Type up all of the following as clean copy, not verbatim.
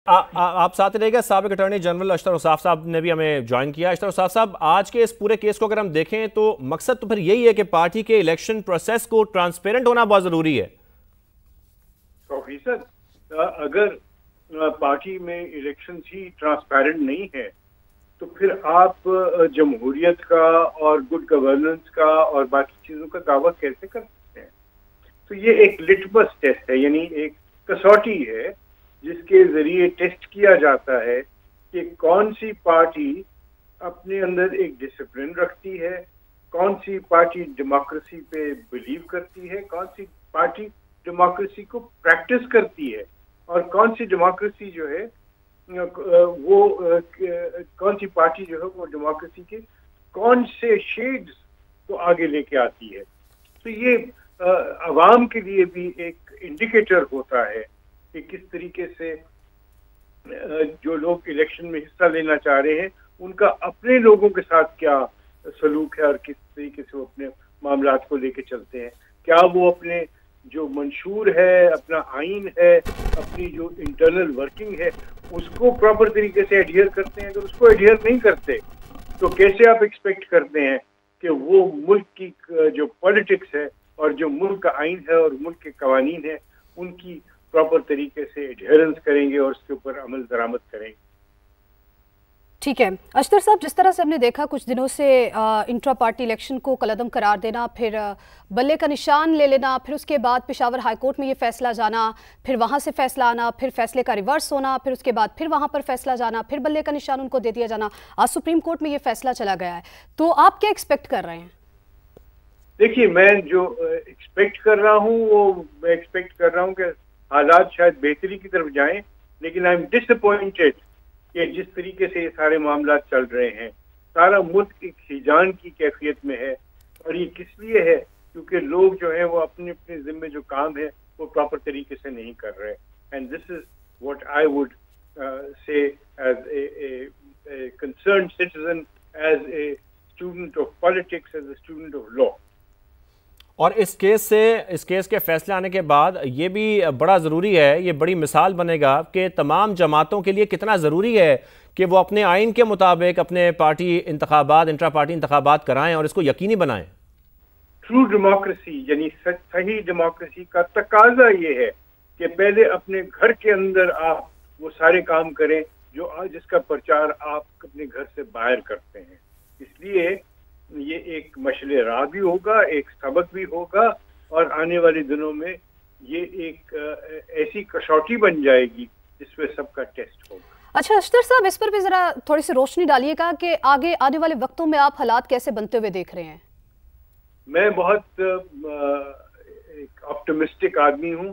آپ ساتھ رہے گا. سابق اٹارنی جنرل اشتر اوصاف صاحب نے بھی ہمیں جوائن کیا. اشتر اوصاف صاحب، آج کے اس پورے کیس کو اگر ہم دیکھیں تو مقصد تو پھر یہی ہے کہ پارٹی کے الیکشن پروسیس کو ٹرانسپیرنٹ ہونا بہت ضروری ہے. 100%. اگر پارٹی میں الیکشن ہی ٹرانسپیرنٹ نہیں ہے تو پھر آپ جمہوریت کا اور گڈ گورننس کا اور باقی چیزوں کا دعویٰ کیسے کر سکتے ہیں؟ تو یہ ایک لٹمس ٹیسٹ ہے، یعنی ایک کسوٹی ہے جس کے ذریعے ٹیسٹ کیا جاتا ہے کہ کون سی پارٹی اپنے اندر ایک ڈسپلن رکھتی ہے، کون سی پارٹی ڈیموکریسی پہ بلیو کرتی ہے، کون سی پارٹی ڈیموکریسی کو پریکٹس کرتی ہے، اور کون سی ڈیموکریسی جو ہے وہ کون سی پارٹی جو ہے وہ ڈیموکریسی کے کون سے شیڈز کو آگے لے کے آتی ہے. تو یہ عوام کے لیے بھی ایک انڈیکیٹر ہوتا ہے کہ کس طریقے سے جو لوگ الیکشن میں حصہ لینا چاہ رہے ہیں ان کا اپنے لوگوں کے ساتھ کیا سلوک ہے اور کس طریقے سے وہ اپنے معاملات کو لے کے چلتے ہیں. کیا وہ اپنے جو منشور ہے، اپنا آئین ہے، اپنی جو انٹرنل ورکنگ ہے اس کو پراپر طریقے سے ایڈہیئر کرتے ہیں؟ اگر اس کو ایڈہیئر نہیں کرتے تو کیسے آپ ایکسپیکٹ کرتے ہیں کہ وہ ملک کی جو پالیٹکس ہے اور جو ملک کا آئین ہے اور ملک کے قوانین ہیں ان کی پراپر طریقے سے ایڈہیرنس کریں گے اور اس کے اوپر عمل درآمد کریں گے؟ ٹھیک ہے اشتر صاحب، جس طرح سے ہم نے دیکھا کچھ دنوں سے انٹرا پارٹی الیکشن کو کالعدم قرار دینا، پھر بلے کا نشان لے لینا، پھر اس کے بعد پشاور ہائی کورٹ میں یہ فیصلہ جانا، پھر وہاں سے فیصلہ آنا، پھر فیصلے کا ریورس ہونا، پھر اس کے بعد پھر وہاں پر فیصلہ جانا، پھر بلے کا نشان ان کو دے دیا جانا، آج سپریم کورٹ میں یہ فیصلہ چلا گیا ہے. تو آپ کیا ایکسپیکٹ کر رہے ہیں؟ دیکھیے، میں جو ایکسپیکٹ کر رہا ہوں وہ میں ایکسپیکٹ کر رہا ہوں کہ حالات شاید بہتری کی طرف جائیں، لیکن آئی ایم ڈس اپوائنٹڈ کہ جس طریقے سے یہ سارے معاملات چل رہے ہیں سارا ملک ایک ہیجان کی کیفیت میں ہے. اور یہ کس لیے ہے؟ کیونکہ لوگ جو ہیں وہ اپنے اپنے ذمے جو کام ہے وہ پراپر طریقے سے نہیں کر رہے. And this is what I would say as a concerned citizen, as a student of politics, as a student of law. اور اس کیس کے فیصلے آنے کے بعد یہ بھی بڑا ضروری ہے، یہ بڑی مثال بنے گا کہ تمام جماعتوں کے لیے کتنا ضروری ہے کہ وہ اپنے آئین کے مطابق اپنے پارٹی انتخابات، انٹرا پارٹی انتخابات کرائیں اور اس کو یقینی بنائیں. ٹرو ڈیموکریسی یعنی صحیح ڈیموکریسی کا تقاضا یہ ہے کہ پہلے اپنے گھر کے اندر آپ وہ سارے کام کریں جس کا پرچار آپ اپنے گھر سے باہر کرتے ہیں. اس لیے یہ ایک مشعل راہ بھی ہوگا، ایک سبق بھی ہوگا، اور آنے والے دنوں میں یہ ایک ایسی کسوٹی بن جائے گی جس پہ سب کا ٹیسٹ ہوگا. اچھا اشتر صاحب، اس پر بھی ذرا تھوڑی سی روشنی ڈالیے گا کہ آگے آنے والے وقتوں میں آپ حالات کیسے بنتے ہوئے دیکھ رہے ہیں؟ میں بہت ایک آپٹمسٹک آدمی ہوں.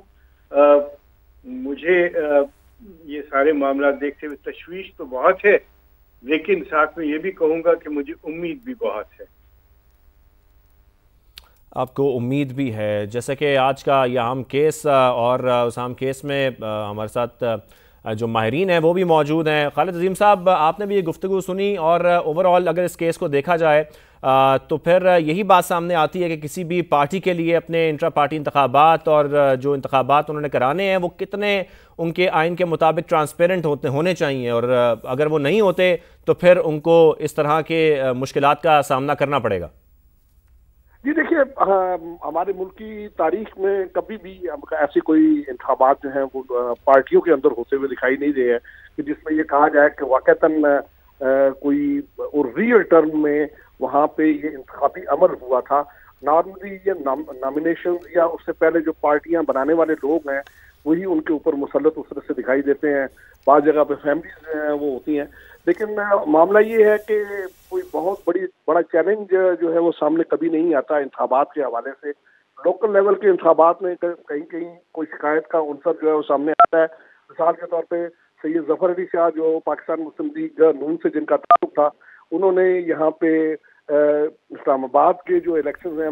مجھے یہ سارے معاملات دیکھتے ہوئے تشویش تو بہت ہے، لیکن ساتھ میں یہ بھی کہوں گا کہ مجھے امید بھی بہت ہے. آپ کو امید بھی ہے، جیسے کہ آج کا یہ اہم کیس، اور اس اہم کیس میں ہمارے ساتھ جو ماہرین ہیں وہ بھی موجود ہیں. خالد عظیم صاحب، آپ نے بھی یہ گفتگو سنی، اور اوورآل اگر اس کیس کو دیکھا جائے تو پھر یہی بات سامنے آتی ہے کہ کسی بھی پارٹی کے لیے اپنے انٹرا پارٹی انتخابات اور جو انتخابات انہوں نے کرانے ہیں وہ کتنے ان کے آئین کے مطابق ٹرانسپیرنٹ ہونے چاہیے، اور اگر وہ نہیں ہوتے تو پھر ان کو اس طرح کے مشکلات کا سامنا کرنا پڑے گا. جی دیکھیے، ہمارے ملک کی تاریخ میں کبھی بھی ایسی کوئی انتخابات جو ہیں وہ پارٹیوں کے اندر ہوتے ہوئے دکھائی نہیں دے ہیں کہ جس میں یہ کہا جائے کہ واقعتاً کوئی ریئل ٹرم میں وہاں پہ یہ انتخابی عمل ہوا تھا. نارملی یہ نامینیشن یا اس سے پہلے جو پارٹیاں بنانے والے لوگ ہیں وہی ان کے اوپر مسلط اس طرح سے دکھائی دیتے ہیں. بعض جگہ پہ فیملیز وہ ہوتی ہیں، لیکن معاملہ یہ ہے کہ کوئی بہت بڑا چیلنج جو ہے وہ سامنے کبھی نہیں آتا انتخابات کے حوالے سے. لوکل لیول کے انتخابات میں کہیں کوئی شکایت کا عنصر جو ہے وہ سامنے آتا ہے. مثال کے طور پہ سید ظفر علی شاہ جو پاکستان مسلم لیگ نون سے جن کا تعلق تھا، انہوں نے یہاں پہ اسلام آباد کے جو الیکشنز ہیں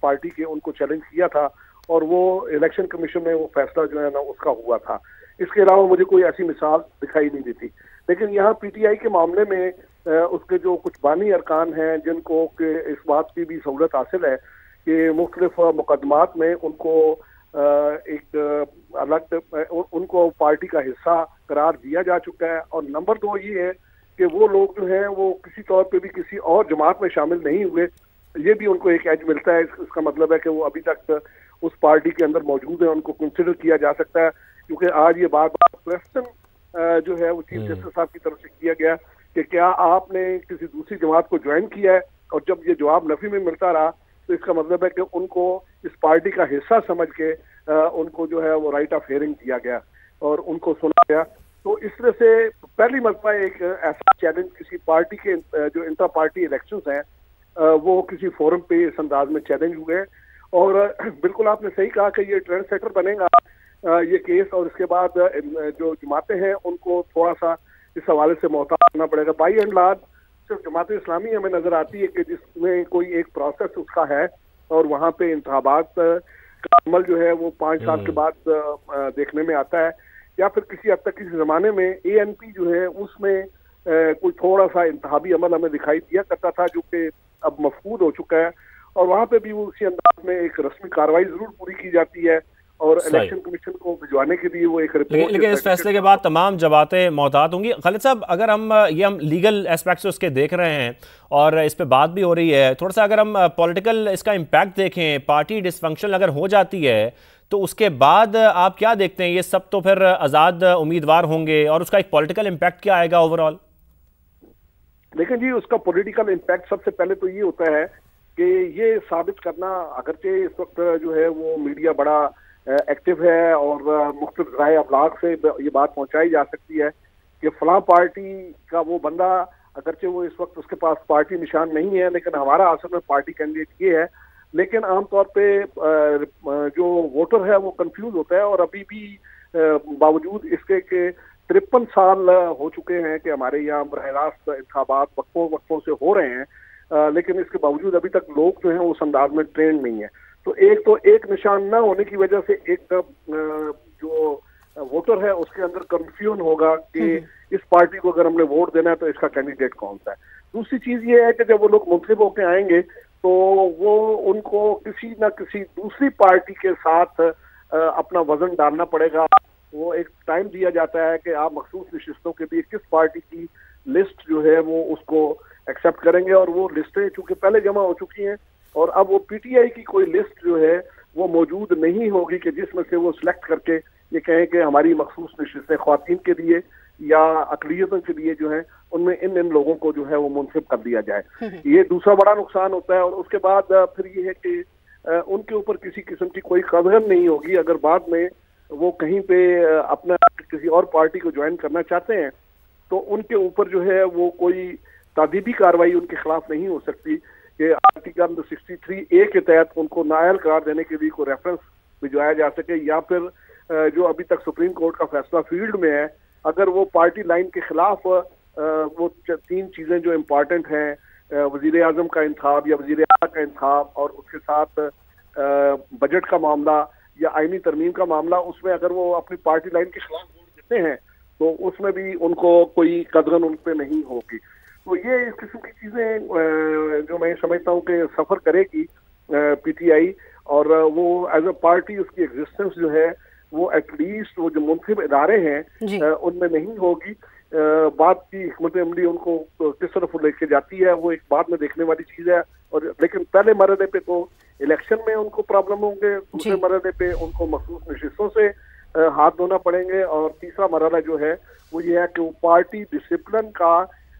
پارٹی کے ان کو چیلنج کیا تھا، اور وہ الیکشن کمیشن میں وہ فیصلہ جو ہے نا اس کا ہوا تھا. اس کے علاوہ مجھے کوئی ایسی مثال دکھائی نہیں دیتی. لیکن یہاں پی ٹی آئی کے معاملے میں اس کے جو کچھ بانی ارکان ہیں جن کو کہ اس بات کی بھی سہولت حاصل ہے کہ مختلف مقدمات میں ان کو ایک الگ ان کو پارٹی کا حصہ قرار دیا جا چکا ہے، اور نمبر 2 یہ ہے کہ وہ لوگ جو ہیں وہ کسی طور پہ بھی کسی اور جماعت میں شامل نہیں ہوئے، یہ بھی ان کو ایک ایج ملتا ہے۔ اس کا مطلب ہے کہ وہ ابھی تک اس پارٹی کے اندر موجود ہیں، ان کو کنسیڈر کیا جا سکتا ہے، کیونکہ آج یہ بار بار کویسچن جو ہے وہ چیف جسٹس صاحب کی طرف سے کیا گیا کہ کیا آپ نے کسی دوسری جماعت کو جوائن کیا ہے، اور جب یہ جواب نفی میں ملتا رہا تو اس کا مطلب ہے کہ ان کو اس پارٹی کا حصہ سمجھ کے ان کو جو ہے وہ رائٹ آف ہیئرنگ دیا گیا اور ان کو سنا گیا۔ تو اس طرح سے پہلی مرتبہ ایک ایسا چیلنج کسی پارٹی کے جو انٹر پارٹی الیکشنز ہیں وہ کسی فورم پہ اس انداز میں چیلنج ہوئے، اور بالکل آپ نے صحیح کہا کہ یہ ٹرینڈ سیٹر بنے گا یہ کیس، اور اس کے بعد جو جماعتیں ہیں ان کو تھوڑا سا اس حوالے سے محتاط ہونا پڑے گا۔ بائی اینڈ لارج صرف جماعت اسلامی ہمیں نظر آتی ہے کہ جس میں کوئی ایک پروسیس اس کا ہے، اور وہاں پہ انتخابات کا عمل جو ہے وہ 5 سال کے بعد دیکھنے میں آتا ہے، یا پھر کسی حد تک کسی زمانے میں ANP جو ہے اس میں کوئی تھوڑا سا انتخابی عمل ہمیں دکھائی دیا کرتا تھا جو کہ اب مفقود ہو چکا ہے، اور وہاں پہ بھی وہ اسی انداز میں ایک رسمی کارروائی ضرور پوری کی جاتی ہے، اور الیکشن کمیشن کو بھجوانے کے لیے وہ ایک رپورٹ۔ لیکن اس فیصلے کے بعد تمام جماعتیں محتاط ہوں گی۔ خالد صاحب، اگر ہم لیگل اسپیکٹس اس کے دیکھ رہے ہیں اور اس پہ بات بھی ہو رہی ہے، تھوڑا سا اگر ہم پولیٹیکل اس کا امپیکٹ دیکھیں، پارٹی ڈس فنکشن اگر ہو جاتی ہے تو اس کے بعد آپ کیا دیکھتے ہیں؟ یہ سب تو پھر آزاد امیدوار ہوں گے، اور اس کا ایک پولیٹیکل امپیکٹ کیا آئے گا اوور آل؟ دیکھیں جی، اس کا پولیٹیکل امپیکٹ سب سے پہلے تو یہ ہوتا ہے کہ یہ ثابت کرنا، اگرچہ اس وقت جو ہے وہ میڈیا بڑا ایکٹیو ہے اور مختلف ذرائع ابلاغ سے یہ بات پہنچائی جا سکتی ہے کہ فلاں پارٹی کا وہ بندہ، اگرچہ وہ اس وقت اس کے پاس پارٹی نشان نہیں ہے لیکن ہمارا اصل میں پارٹی کینڈیڈیٹ یہ ہے، لیکن عام طور پہ جو ووٹر ہے وہ کنفیوز ہوتا ہے، اور ابھی بھی باوجود اس کے کہ 53 سال ہو چکے ہیں کہ ہمارے یہاں براہ راست انتخابات وقفوں سے ہو رہے ہیں، لیکن اس کے باوجود ابھی تک لوگ جو ہیں اس انداز میں ٹرینڈ نہیں ہے۔ تو ایک نشان نہ ہونے کی وجہ سے ایک جو ووٹر ہے اس کے اندر کنفیوژن ہوگا کہ اس پارٹی کو اگر ہم نے ووٹ دینا ہے تو اس کا کینڈیڈیٹ کون سا ہے۔ دوسری چیز یہ ہے کہ جب وہ لوگ منتخب ہو کے آئیں گے تو وہ ان کو کسی نہ کسی دوسری پارٹی کے ساتھ اپنا وزن ڈالنا پڑے گا۔ وہ ایک ٹائم دیا جاتا ہے کہ آپ مخصوص نشستوں کے لیے کس پارٹی کی لسٹ جو ہے وہ اس کو ایکسیپٹ کریں گے، اور وہ لسٹیں چونکہ پہلے جمع ہو چکی ہیں، اور اب وہ PTI کی کوئی لسٹ جو ہے وہ موجود نہیں ہوگی کہ جس میں سے وہ سلیکٹ کر کے یہ کہیں کہ ہماری مخصوص نشستیں خواتین کے لیے یا اقلیتوں کے لیے جو ہیں ان میں ان لوگوں کو جو ہے وہ منتخب کر دیا جائے۔ یہ دوسرا بڑا نقصان ہوتا ہے، اور اس کے بعد پھر یہ ہے کہ ان کے اوپر کسی قسم کی کوئی قدغن نہیں ہوگی اگر بعد میں وہ کہیں پہ اپنا کسی اور پارٹی کو جوائن کرنا چاہتے ہیں، تو ان کے اوپر جو ہے وہ کوئی تعدیبی کارروائی ان کے خلاف نہیں ہو سکتی کہ آرٹیکل 63A کے تحت ان کو نااہل قرار دینے کے لیے کوئی ریفرنس بھجوایا جا سکے، یا پھر جو ابھی تک سپریم کورٹ کا فیصلہ فیلڈ میں ہے، اگر وہ پارٹی لائن کے خلاف وہ 3 چیزیں جو امپارٹنٹ ہیں، وزیر اعظم کا انتخاب یا وزیر اعلیٰ کا انتخاب، اور اس کے ساتھ بجٹ کا معاملہ یا آئینی ترمیم کا معاملہ، اس میں اگر وہ اپنی پارٹی لائن کے خلاف ووٹ دیتے ہیں تو اس میں بھی ان کو کوئی قدغن ان پہ نہیں ہوگی۔ تو یہ اس قسم کی چیزیں جو میں سمجھتا ہوں کہ سفر کرے گی PTI، اور وہ ایز اے پارٹی اس کی ایگزسٹنس جو ہے وہ ایٹ لیسٹ وہ جو منتخب ادارے ہیں ان میں نہیں ہوگی۔ بات کی حکمت عملی ان کو کس طرف لے کے جاتی ہے وہ ایک بعد میں دیکھنے والی چیز ہے، اور لیکن پہلے مرحلے پہ تو الیکشن میں ان کو پرابلم ہوں گے، دوسرے مرحلے پہ ان کو مخصوص نشستوں سے ہاتھ دھونا پڑیں گے، اور تیسرا مرحلہ جو ہے وہ یہ ہے کہ وہ پارٹی ڈسپلن کا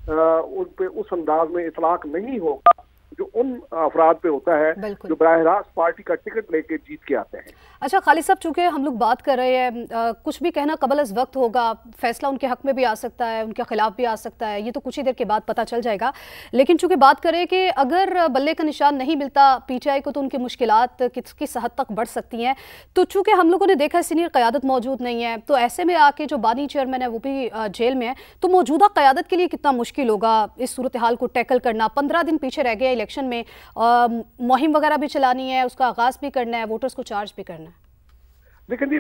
ان پہ اس انداز میں اطلاق نہیں ہوگا جو ان افراد پہ ہوتا ہے جو براہ راست پارٹی کا ٹکٹ لے کے جیت کے آتے ہیں۔ اچھا خالد صاحب، چونکہ ہم لوگ بات کر رہے ہیں، کچھ بھی کہنا قبل از وقت ہوگا، فیصلہ ان کے حق میں بھی آ سکتا ہے، ان کے خلاف بھی آ سکتا ہے، یہ تو کچھ ہی دیر کے بعد پتہ چل جائے گا، لیکن چونکہ بات کریں کہ اگر بلے کا نشان نہیں ملتا PTI کو تو ان کی مشکلات کس حد تک بڑھ سکتی ہیں، تو چونکہ ہم لوگوں نے دیکھا ہے سینئر قیادت موجود نہیں ہے، تو ایسے میں آ کے جو بانی چیئرمین ہے وہ بھی جیل میں ہے، تو موجودہ قیادت کے لیے کتنا مشکل ہوگا اس صورتحال کو ٹیکل کرنا؟ 15 دن پیچھے رہ گئے الیکشن میں، مہم وغیرہ بھی چلانی ہے، اس کا آغاز بھی کرنا ہے، ووٹرز کو چارج بھی کرنا ہے۔ لیکن جی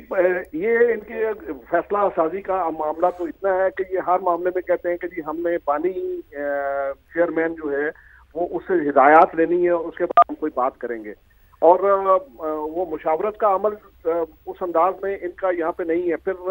یہ ان کے فیصلہ سازی کا معاملہ تو اتنا ہے کہ یہ ہر معاملے میں کہتے ہیں کہ جی ہم نے بانی چیئرمین جو ہے وہ اس سے ہدایات لینی ہے اور اس کے بعد ہم کوئی بات کریں گے، اور وہ مشاورت کا عمل اس انداز میں ان کا یہاں پہ نہیں ہے۔ پھر